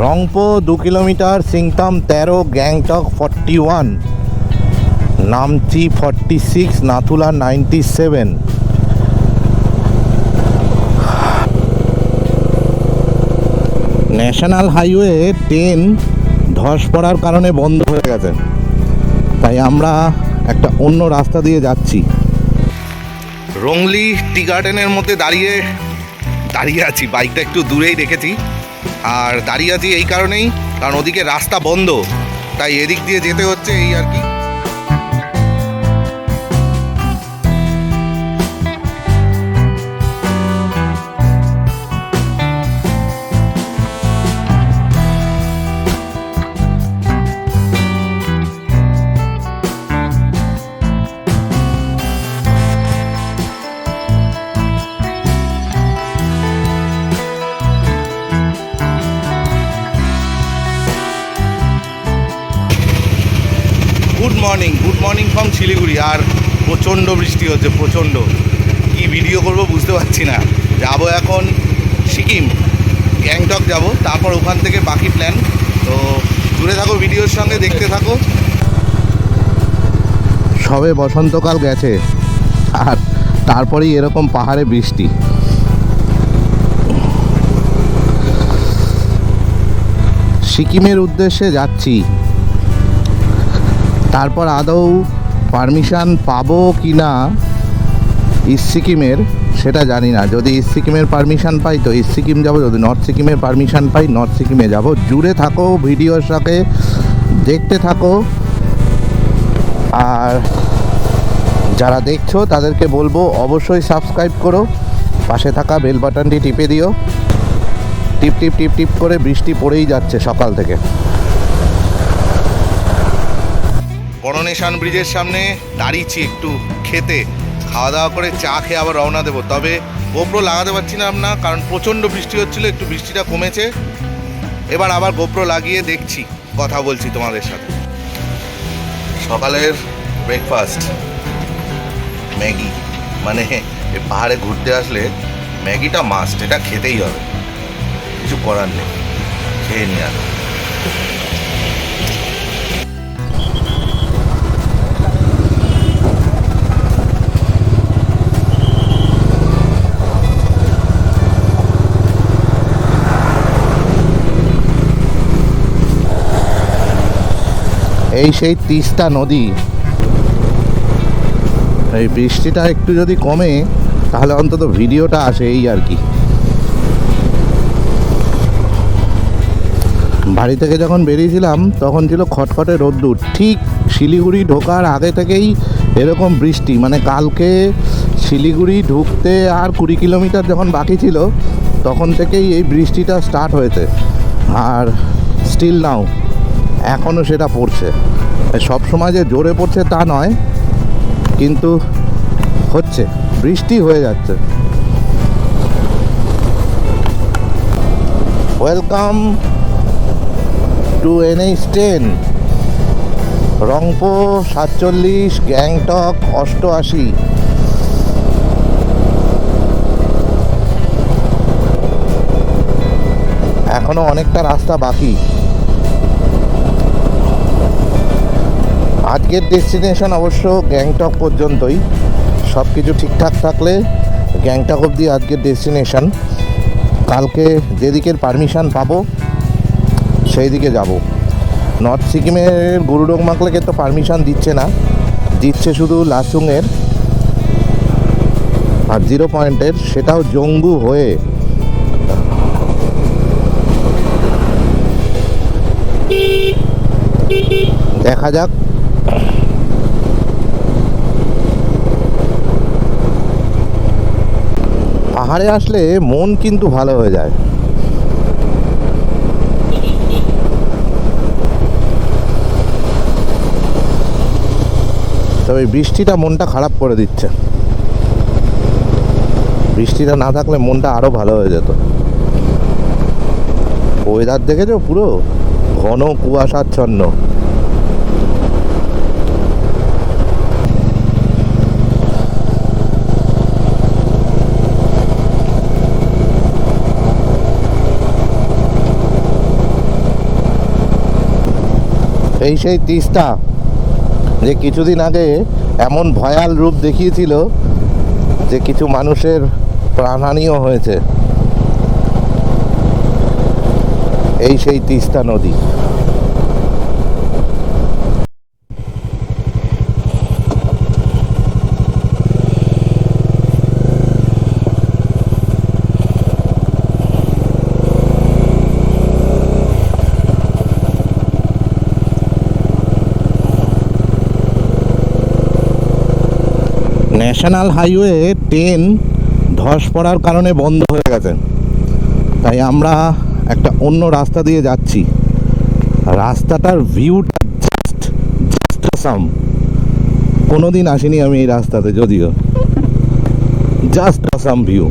Rangpo 2 kilometre, Singtam 13, Gangtok 41, Namchi 46, Nathula 97। National highway 10 ধস পড়ার কারণে বন্ধ হয়ে গেছে, তাই আমরা একটা অন্য রাস্তা দিয়ে যাচ্ছি। রংলি টি গার্ডেনের মধ্যে দাঁড়িয়ে আছি, বাইকটা একটু দূরেই রেখেছি। আর দাঁড়িয়ে আছি এই কারণেই, কারণ ওদিকে রাস্তা বন্ধ, তাই এদিক দিয়ে যেতে হচ্ছে, এই আর কি। Good morning from Siliguri. আর প্রচণ্ড বৃষ্টি হচ্ছে, প্রচণ্ড। কি ভিডিও করব বুঝতে পারছি না। যাবো এখন সিকিম, গ্যাংটক যাব, তারপর ওখান থেকে বাকি প্ল্যান। তো জুড়ে থাকো ভিডিওর সঙ্গে, দেখতে থাকো। সবে বসন্তকাল গেছে আর তারপরেই এরকম পাহাড়ে বৃষ্টি। সিকিমের উদ্দেশ্যে যাচ্ছি, তারপর আদৌ পারমিশন পাবো কি না ইস্ট সিকিমের সেটা জানি না। যদি ইস্ট সিকিমের পারমিশন পাই তো ইস্ট সিকিম যাবো, যদি নর্থ সিকিমের পারমিশন পাই নর্থ সিকিমে যাব। জুড়ে থাকো ভিডিওর সাথে, দেখতে থাকো। আর যারা দেখছো তাদেরকে বলবো অবশ্যই সাবস্ক্রাইব করো, পাশে থাকা বেল বাটনটি টিপে দিও। টিপ টিপ টিপ টিপ করে বৃষ্টি পড়েই যাচ্ছে সকাল থেকে। করোনেশন ব্রিজের সামনে দাঁড়িয়েছি একটু খেতে, খাওয়া দাওয়া করে চা খেয়ে আবার রওনা দেবো। তবে গোপ্রো লাগাতে পারছি না, কারণ প্রচণ্ড বৃষ্টি হচ্ছিলো। একটু বৃষ্টিটা কমেছে, এবার আবার গোপ্রো লাগিয়ে দেখছি, কথা বলছি তোমাদের সাথে। সকালের ব্রেকফাস্ট ম্যাগি, মানে এই পাহাড়ে ঘুরতে আসলে ম্যাগিটা মাস্ট, এটা খেতেই হবে, কিছু করার নেই, খেয়ে নিয়ে আর। এই সেই তিস্তা নদী। এই বৃষ্টিটা একটু যদি কমে তাহলে অন্তত ভিডিওটা আসে, এই আর কি। বাড়ি থেকে যখন বেরিয়েছিলাম তখন ছিল খটখটে রোদ্দুর। ঠিক শিলিগুড়ি ঢোকার আগে থেকেই এরকম বৃষ্টি, মানে কালকে শিলিগুড়ি ঢুকতে আর 20 কিলোমিটার যখন বাকি ছিল তখন থেকেই এই বৃষ্টিটা স্টার্ট হয়েছে। আর স্টিল নাও এখনও সেটা পড়ছে। সব সময় যে জোরে পড়ছে তা নয়, কিন্তু হচ্ছে, বৃষ্টি হয়ে যাচ্ছে। Welcome to NH10, Rangpo 47, Gangtok 88। এখনো অনেকটা রাস্তা বাকি। আজকের ডেস্টিনেশন অবশ্য গ্যাংটক পর্যন্তই। সব কিছু ঠিকঠাক থাকলে গ্যাংটক অবধি আজকের ডেস্টিনেশন। কালকে যেদিকের পারমিশন পাবো সেই দিকে যাব। নর্থ সিকিমের গুরুডোংমাকলেকে তো পারমিশন দিচ্ছে না, দিচ্ছে শুধু লাচুংয়ের আর 0 পয়েন্টের, সেটাও জঙ্গু হয়ে। দেখা যাক। পাহাড়ে আসলে মন কিন্তু ভালো হয়ে যায়। তবে বৃষ্টিটা মনটা খারাপ করে দিচ্ছে। বৃষ্টিটা না থাকলে মনটা আরো ভালো হয়ে যেত। ওয়েদার দেখেছো, পুরো ঘন কুয়াশাচ্ছন্ন। এই সেই তিস্তা, যে কিছুদিন আগে এমন ভয়াল রূপ দেখিয়েছিল যে কিছু মানুষের প্রাণহানিও হয়েছে। এই সেই তিস্তা নদী। ন্যাশনাল হাইওয়ে 10 ধস পড়ার কারণে বন্ধ হয়ে গেছে, তাই আমরা একটা অন্য রাস্তা দিয়ে যাচ্ছি। রাস্তাটার ভিউটা জাস্ট আসাম। কোনোদিন আসিনি আমি এই রাস্তাতে, যদিও জাস্ট আসাম ভিউ।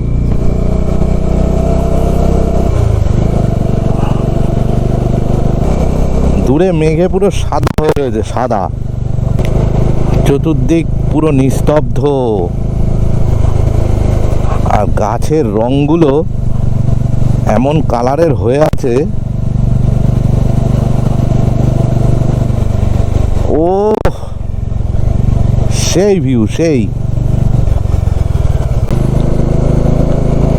দূরে মেঘে পুরো সাদা হয়ে রয়েছে, সাদা। চতুর্দিক পুরো নিস্তব্ধ, আর গাছের রঙগুলো এমন কালারের হয়ে আছে, ও সেই ভিউ, সেই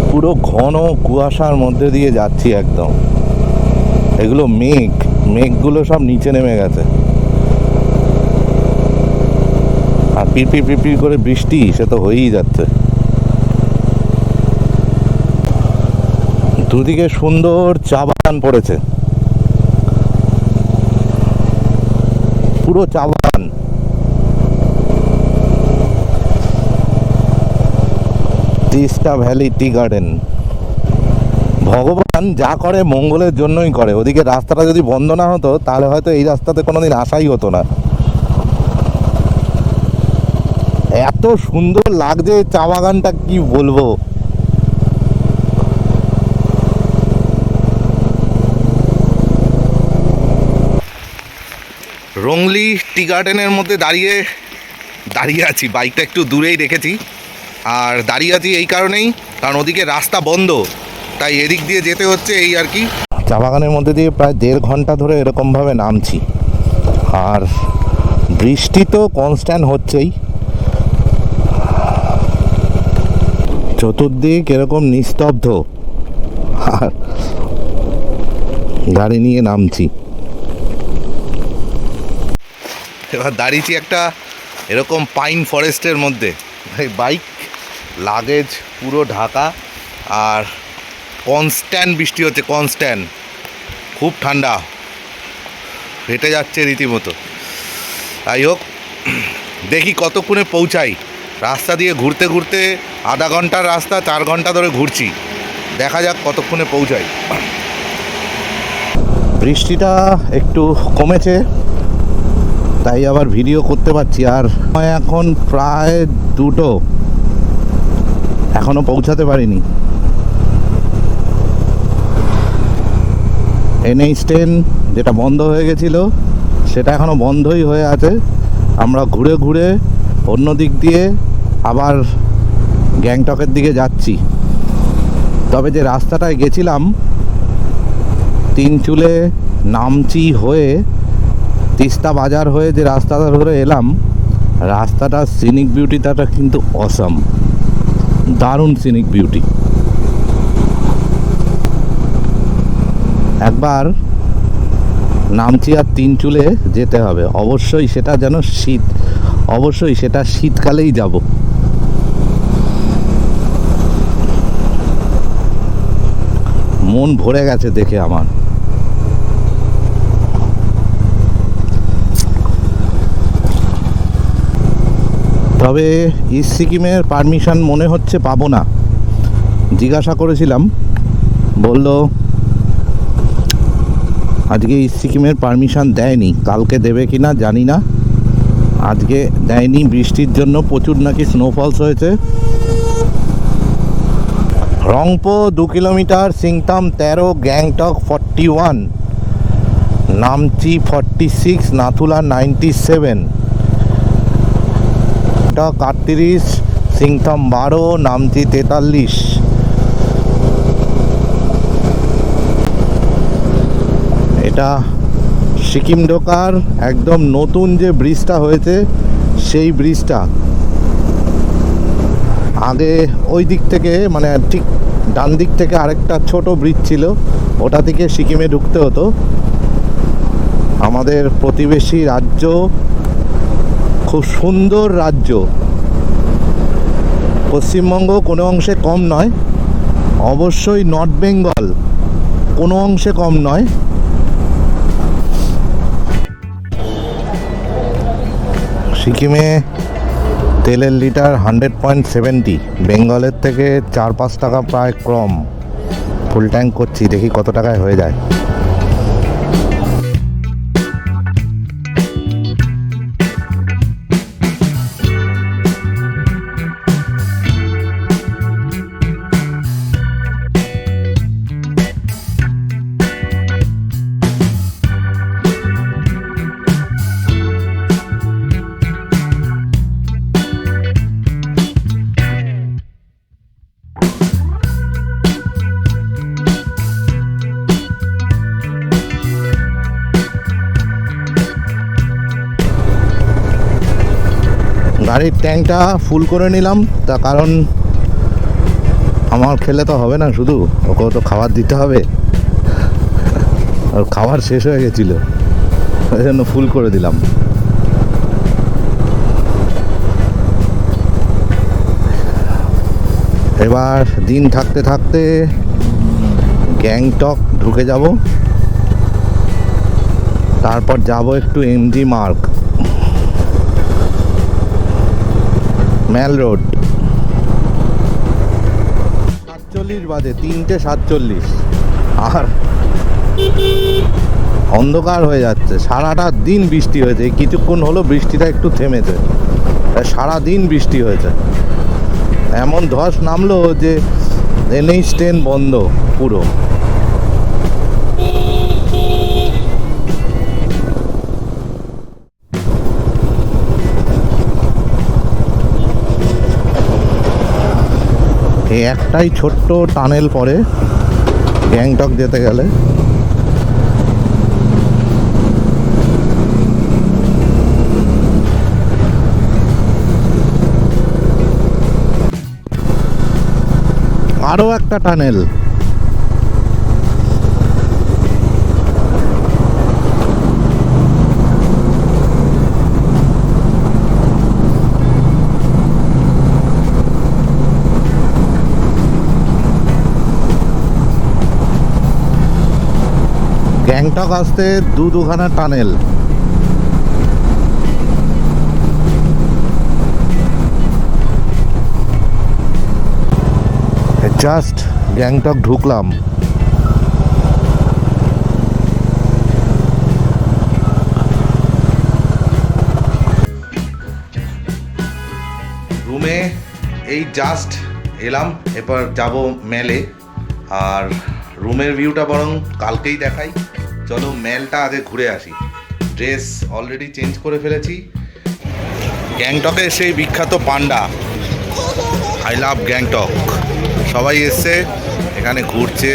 পুরো ঘন কুয়াশার মধ্যে দিয়ে যাচ্ছি একদম। এগুলো মেঘগুলো সব নিচে নেমে গেছে, আর পিপির পিপির করে বৃষ্টি সে তো হয়েই যাচ্ছে। দুদিকে সুন্দর চা বাগান পড়েছে, পুরো চা বাগান। Teesta valley tea garden. ভগবান যা করে মঙ্গলের জন্যই করে। ওদিকে রাস্তাটা যদি বন্ধ না হতো তাহলে হয়তো এই রাস্তাতে কোনোদিন আসাই হতো না। এত সুন্দর লাগছে চা বাগানটা, কি বলবো। রংলি টি গার্ডেনের মধ্যে দাঁড়িয়ে আছি। বাইকটা একটু দূরেই রেখেছি, আর দাঁড়িয়ে আছি এই কারণেই, কারণ ওদিকে রাস্তা বন্ধ, তাই এদিক দিয়ে যেতে হচ্ছে, এই আর কি। চা বাগানের মধ্যে দিয়ে প্রায় 1.5 ঘন্টা ধরে এরকমভাবে নামছি, আর বৃষ্টি তো কনস্ট্যান্ট হচ্ছেই। চতুর্দিক এরকম নিস্তব্ধ, আর গাড়ি নিয়ে নামছি। এবার দাঁড়িয়েছি একটা এরকম পাইন ফরেস্টের মধ্যে। বাইক লাগেজ পুরো ঢাকা, আর কনস্ট্যান্ট বৃষ্টি হচ্ছে, কনস্ট্যান্ট। খুব ঠান্ডা, হেঁটে যাচ্ছে রীতিমতো। যাই হোক, দেখি কতক্ষণে পৌঁছাই। রাস্তা দিয়ে ঘুরতে ঘুরতে আধা ঘন্টার রাস্তা 4 ঘন্টা ধরে ঘুরছি, দেখা যাক কতক্ষণে পৌঁছাই। বৃষ্টিটা একটু কমেছে, তাই আবার ভিডিও করতে পারছি। আর এখন প্রায় 2টো, এখনো পৌঁছাতে পারিনি। NH10 যেটা বন্ধ হয়ে গেছিল সেটা এখনো বন্ধই হয়ে আছে। আমরা ঘুরে ঘুরে অন্য দিক দিয়ে আবার গ্যাংটকের দিকে যাচ্ছি। তবে যে রাস্তাটায় গেছিলাম, তিনচুলে নামচি হয়ে তিস্তা বাজার হয়ে যে রাস্তাটা ধরে এলাম, রাস্তাটার সিনিক বিউটিটা কিন্তু অসাম, দারুণ সিনিক বিউটি। একবার নামচি আর তিনচুলে যেতে হবে অবশ্যই, সেটা যেন অবশ্যই সেটা শীতকালেই যাব। মন ভরে গেছে দেখে আমার। তবে ইস্ট সিকিমের পারমিশন মনে হচ্ছে পাবো না। জিজ্ঞাসা করেছিলাম, বলল আজকে ইস্ট সিকিমের পারমিশন দেয়নি, কালকে দেবে কি না জানি না। আজকে দেয়নি, বৃষ্টির জন্য প্রচুর নাকি স্নোফলস হয়েছে। রংপো 2 কিলোমিটার, সিংতাম 13, গ্যাংটক 41, নামচি 46, নাথুলা 97, 38, সিংতাম 12, নামচি 43। এটা সিকিম ঢোকার একদম নতুন যে ব্রিজটা হয়েছে সেই ব্রিজটা। আগে ওই দিক থেকে মানে ঠিক ডান দিক থেকে আরেকটা ছোট ব্রিজ ছিল, ওটা থেকে সিকিমে ঢুকতে হতো। আমাদের প্রতিবেশী রাজ্য, খুব সুন্দর রাজ্য। পশ্চিমবঙ্গ কোনো অংশে কম নয়, অবশ্যই নর্থ বেঙ্গল কোনো অংশে কম নয়। সিকিমে তেলের লিটার 100.70, বেঙ্গলের থেকে 4-5 টাকা প্রায় কম। ফুল ট্যাঙ্ক করছি, দেখি কত টাকায় হয়ে যায়। গাড়ির ট্যাঙ্কটা ফুল করে নিলাম, তার কারণ আমার খেলে তো হবে না, শুধু ওকেও তো খাবার দিতে হবে। আর খাবার শেষ হয়ে গেছিলো, ওই জন্য ফুল করে দিলাম। এবার দিন থাকতে থাকতে গ্যাংটক ঢুকে যাব, তারপর যাব একটু এমজি মার্গ, ম্যাল রোড। 47 বাজে, 3:47, আর অন্ধকার হয়ে যাচ্ছে। সারাটা দিন বৃষ্টি হয়েছে, এই কিছুক্ষণ হলো বৃষ্টিটা একটু থেমেছে, সারা দিন বৃষ্টি হয়েছে। এমন ধস নামলো যে NH10 বন্ধ পুরো। এই একটাই ছোট্ট টানেল পরে গ্যাংটক যেতে গেলে। আরও একটা টানেল। গ্যাংটক আসতে দুখানা টানেল। জাস্ট গ্যাংটক ঢুকলাম। রুমে এই জাস্ট এলাম, এরপর যাব মেলে। আর রুমের ভিউটা বরং কালকেই দেখাই। চলো মেলটা আগে ঘুরে আসি। ড্রেস অলরেডি চেঞ্জ করে ফেলেছি। গ্যাংটকের সেই বিখ্যাত পান্ডা, আই লাভ গ্যাংটক, সবাই এসছে এখানে ঘুরছে,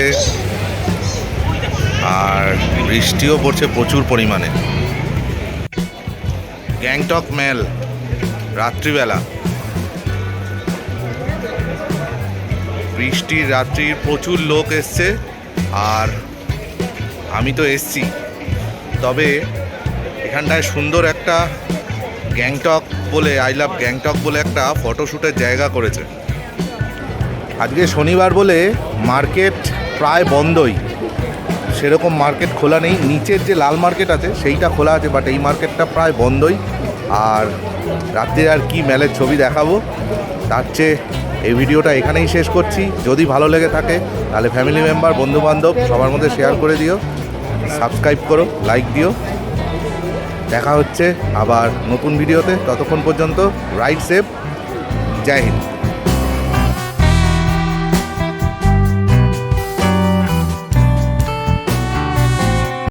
আর বৃষ্টিও পড়ছে প্রচুর পরিমাণে। গ্যাংটক মেল রাত্রিবেলা, বৃষ্টির রাত্রির প্রচুর লোক এসছে, আর আমি তো এসছি। তবে এখানটায় সুন্দর একটা গ্যাংটক বলে, আই লাভ গ্যাংটক বলে একটা ফটোশ্যুটের জায়গা করেছে। আজকে শনিবার বলে মার্কেট প্রায় বন্ধই, সেরকম মার্কেট খোলা নেই। নিচের যে লাল মার্কেট আছে সেইটা খোলা আছে, বাট এই মার্কেটটা প্রায় বন্ধই। আর রাত্রে আর কি মেলের ছবি দেখাবো, তার চেয়ে এই ভিডিওটা এখানেই শেষ করছি। যদি ভালো লেগে থাকে তাহলে ফ্যামিলি মেম্বার, বন্ধুবান্ধব সবার মধ্যে শেয়ার করে দিও, সাবস্ক্রাইব করো, লাইক দিও। দেখা হচ্ছে আবার নতুন ভিডিওতে, ততক্ষণ পর্যন্ত রাইড সেফ, জয় হিন্দ।